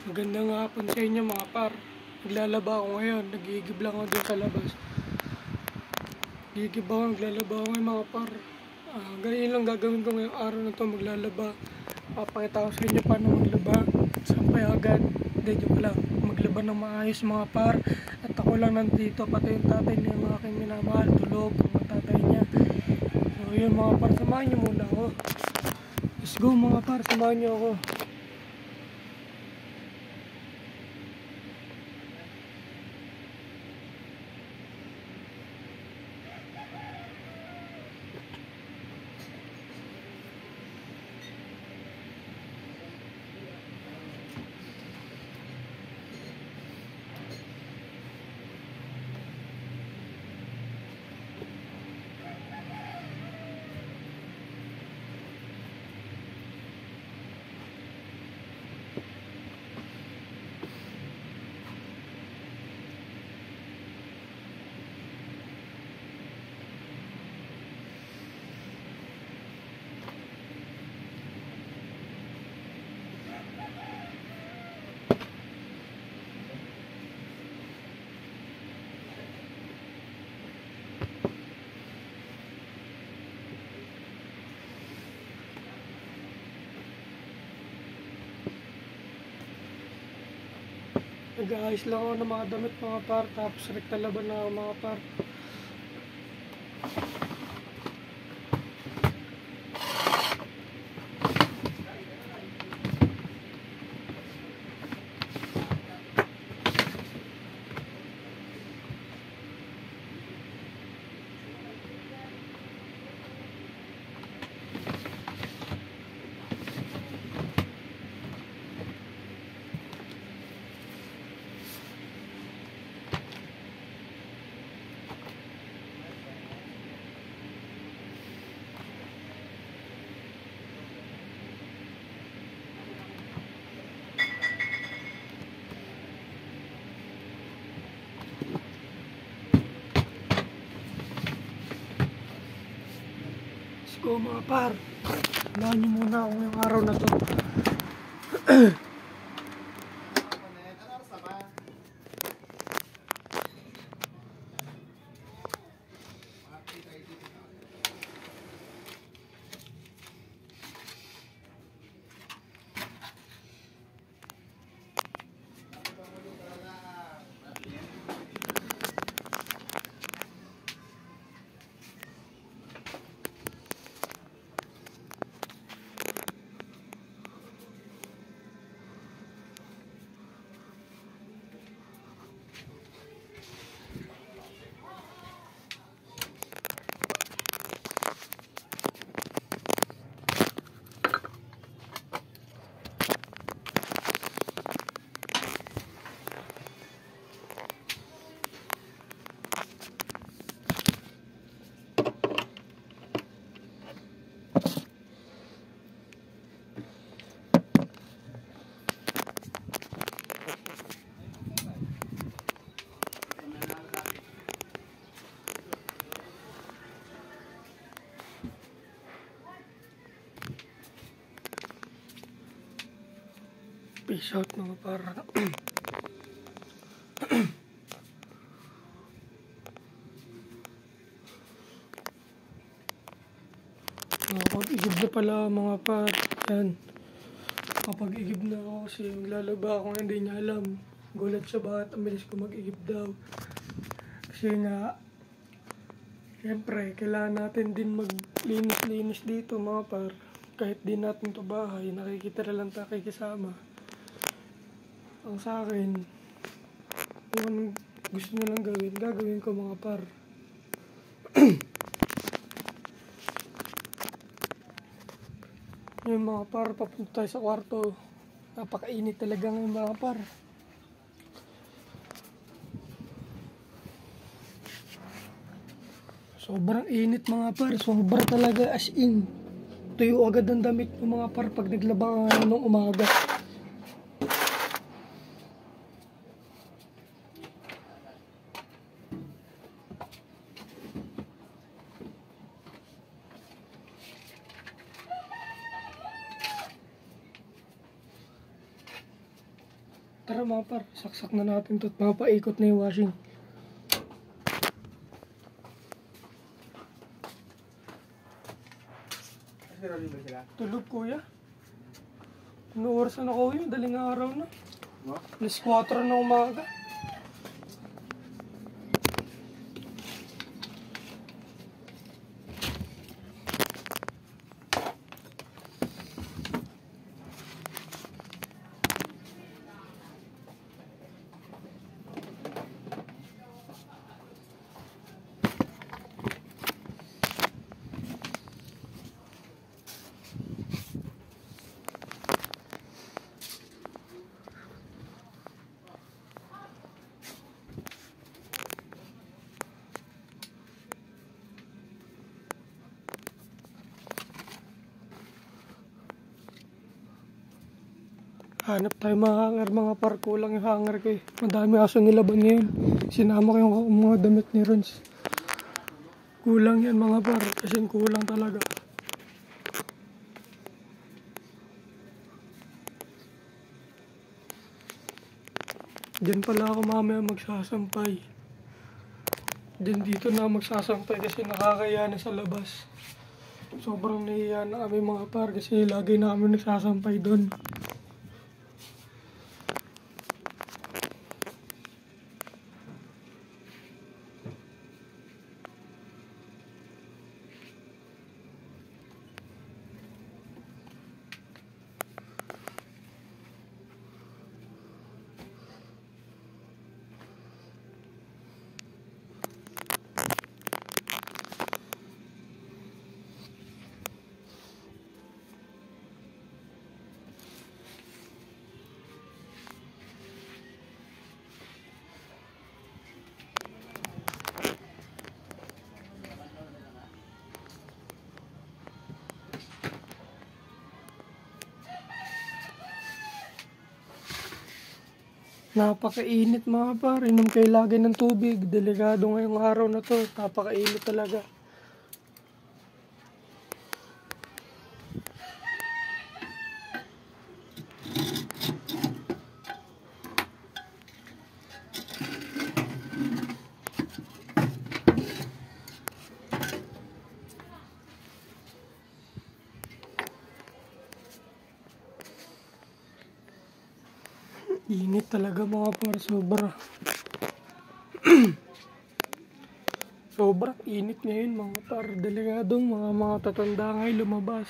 Magandang hapon sa inyo mga par. Naglalaba ako ngayon. Nagigib lang ako dun sa labas. Naglalaba ako ngayon mga par. Ganyan lang gagawin ko ngayong araw na to, maglalaba. Papakita ko sa inyo paano maglaba. Sampay agad. Hindi nyo pala maglaba ng maayos mga par. At ako lang nandito, pati yung tatay niya, mga aking minamahal, tulog, ang tatay niya. So yun mga par, samahan nyo muna ako. Let's go mga par, samahan nyo ako. Nag-aayos lang ako ng mga damit mga par, tapos rekta laban na ako mga par. Let's go mga par. Samahan nyo muna ako ngayong araw na to. Peace out mga par. Kapag-igib na pala mga par. Yan. Kapag-igib na ako kasi maglalaba ako, hindi niya alam. Gulat siya bakit ang bilis ko mag-igib daw. Kasi nga, siyempre, kailangan natin din maglinis-linis dito mga par. Kahit di natin to bahay, nakikita na lang tayo kasama. Ang sa akin, kung anong gusto nilang gawin, gagawin ko mga par. Yung mga par, papunta tayo sa kwarto. Napakainit talaga ngayon mga par. Sobrang init mga par, sobra talaga as in. Tuyo agad ang damit ng mga par pag naglaba nga ng umaga. Tara mga par, saksak na natin to at mapaikot na yung washing. Tulog kuya. Ano oras na ako yun? Daling araw na. Alas 4 na umaga. Hanap tayo mga hanger, mga par. Kulang yung hanger ko eh. Madami asong nilaban ngayon. Sinama ko yung mga damit ni Rons. Kulang yan mga par. Kasi kulang talaga. Diyan pala ako mamaya magsasampay. Diyan dito na magsasampay kasi nakakaya na sa labas. Sobrang nahiya na kami mga par kasi lagi na kami nagsasampay doon. Napakainit mga par, inom kayo lagi ng tubig. Delikado ngayong araw na to, napakainit talaga. Init talaga mga par, sobra. Sobrang init ngayon mga par. Delikadong mga tatanda ngayon lumabas.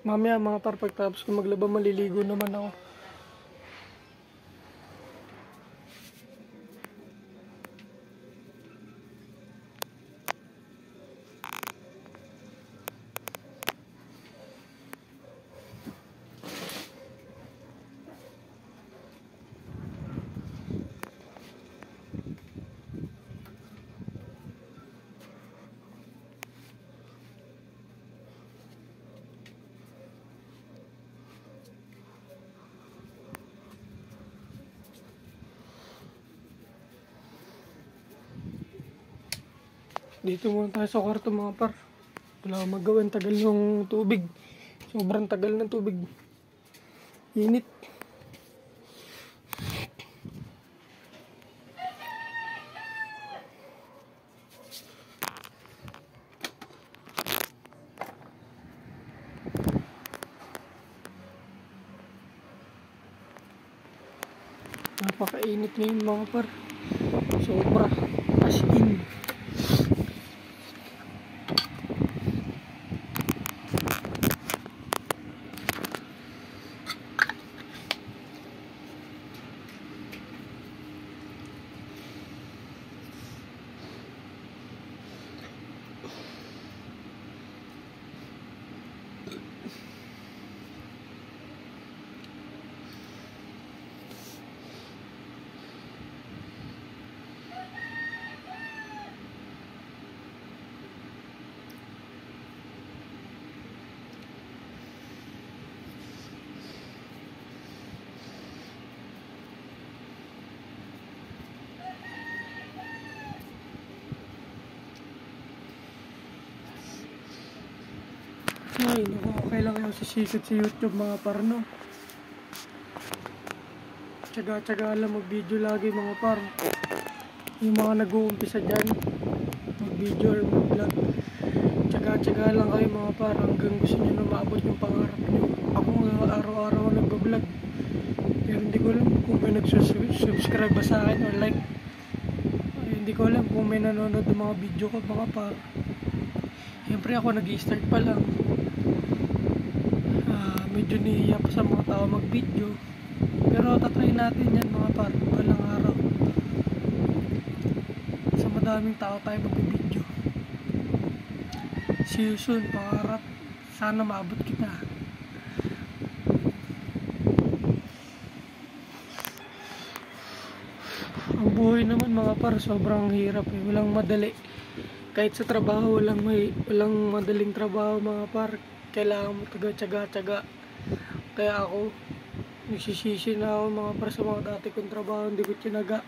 Mamaya mga par, pagtapos ko maglaba maliligo naman ako. Dito muna tayo sa kwarto mga par. Wala akong magawin, tagal yung tubig. Sobrang tagal ng tubig. Init. Napakainit ngayon mga par. Sobra. As in. Ay, naku, okay lang kayo sa sikat sa YouTube mga parno. Tsaga-tsaga lang mag-video lagi mga par. Yung mga nag-uumpisa dyan, mag-video or mag-vlog. Tsaga-tsaga lang kayo mga par hanggang gusto nyo na maabot yung pangarap nyo. Ako nga araw-araw nag-vlog. Pero hindi ko alam kung may nag-subscribe ba sa akin or like. Hindi ko alam kung may nanonood ng mga video ko mga par. Siyempre ako nag-i-start pa lang. Medyo nihiya pa sa mga tao mag-video. Pero tatry natin yan mga par. Balang araw. Sa madaming tao tayo mag-video. See you soon, pangarap. Sana maabot kita. Ang buhay naman mga par, sobrang hirap eh. Walang madali. Kahit sa trabaho, walang madaling trabaho mga par. Kailangan mo taga-tsaga-tsaga. Kaya ako, nagsisisi na ako mga par sa mga dati kong trabaho. Hindi ko tinaga.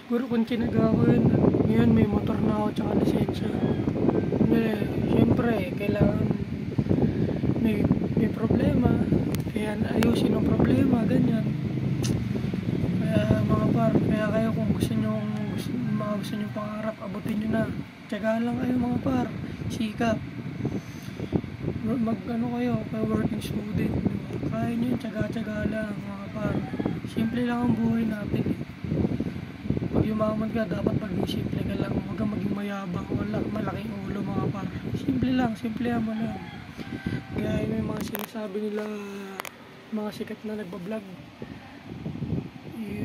Siguro kung tinaga ako yun, ngayon may motor na ako tsaka lisensya. Siyempre, kailangan may problema. Kaya ayusin ang problema, ganyan. Kaya mga par, kaya kayo kung gusto nyo pangarap, abutin nyo na. Tiyagaan lang kayo mga par. Sikap. Kayo working student. Kaya nyo, tiyaga-tiyaga lang mga par. Simple lang ang buhay natin. Pag yumaman ka, dapat maging simple ka lang. Huwag kang maging mayabang. Malaking ulo mga par. Simple lang mo lang. Kaya may mga sinasabi nila, mga sikat na nagbablog.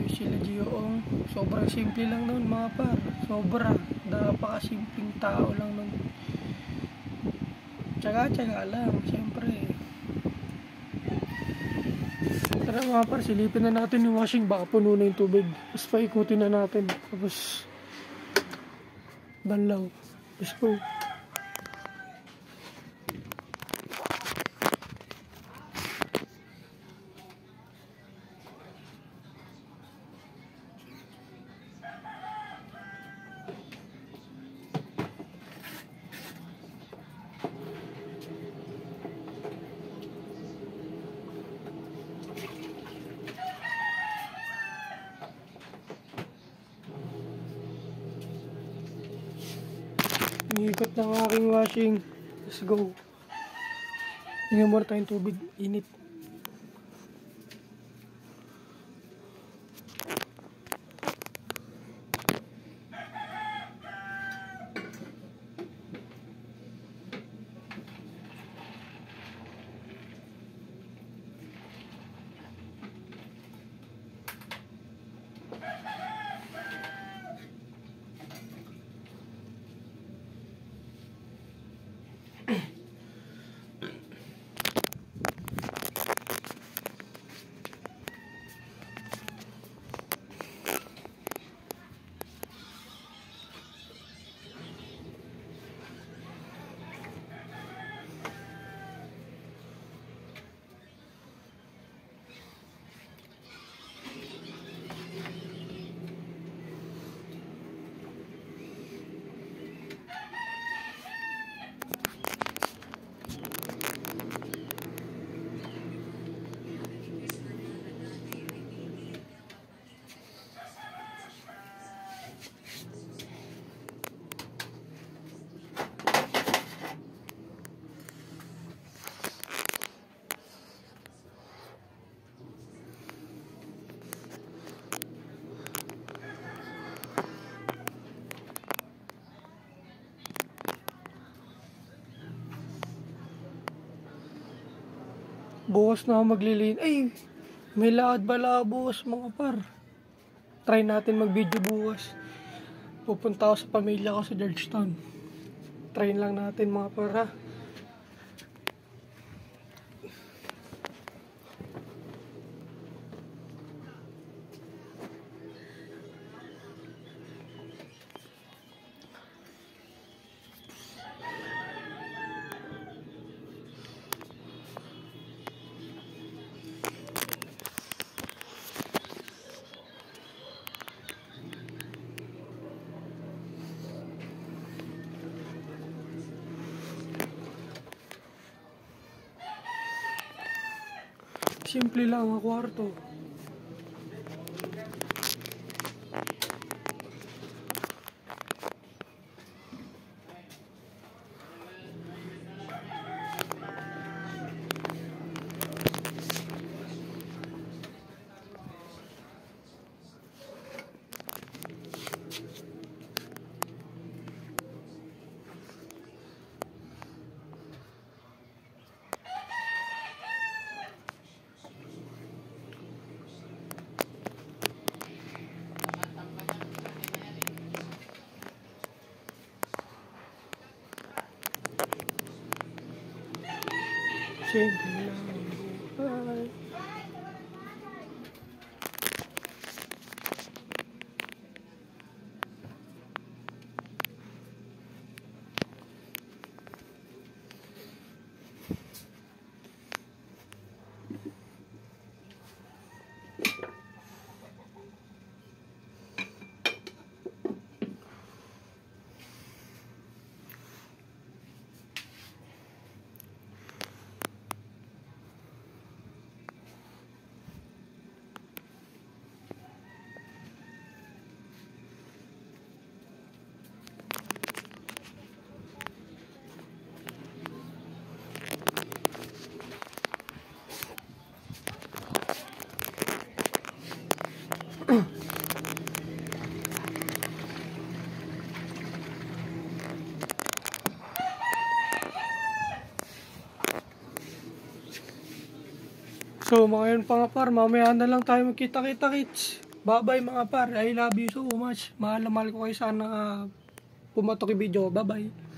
Sila Gioong, sobrang simple lang nun mga par. Sobra, napakasimpleng tao lang nun. Tsaga-tsaga lang, siyempre. Tara mga par, silipin na natin yung washing. Baka puno na yung tubig. Tapos paikutin na natin. Tapos banlaw. Let's go. Iikot ng aking washing. Let's go. Tingnan mo tayong tubig. Init. Bukas na ako maglilin. Ay, may lakad pala bukas mga par. Try natin mag-video bukas. Pupunta ako sa pamilya ko sa Georgetown. Try lang natin mga par ha. Simple lang ang kwarto. Simple lang ang buhay. So mga yun mga par, mamaya na lang tayo magkita-kita kits. Bye bye mga par, I love you so much. Mahal na mahal ko kayo, sana pumatok yung video. Bye bye.